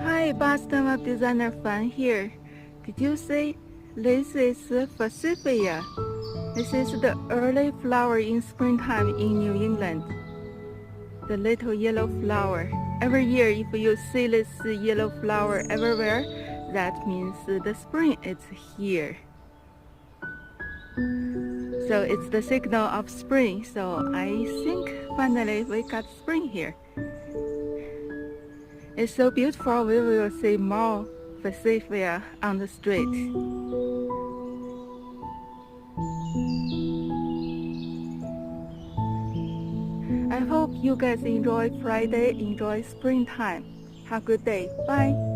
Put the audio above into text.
Hi, Boston Web Designer Fan here. Did you say this is Forsythia? This is the early flower in springtime in New England. The little yellow flower. Every year, if you see this yellow flower everywhere, that means the spring is here. So it's the signal of spring. So I think finally we got spring here. It's so beautiful. We will see more Forsythia on the street. I hope you guys enjoy Friday, enjoy springtime. Have a good day. Bye.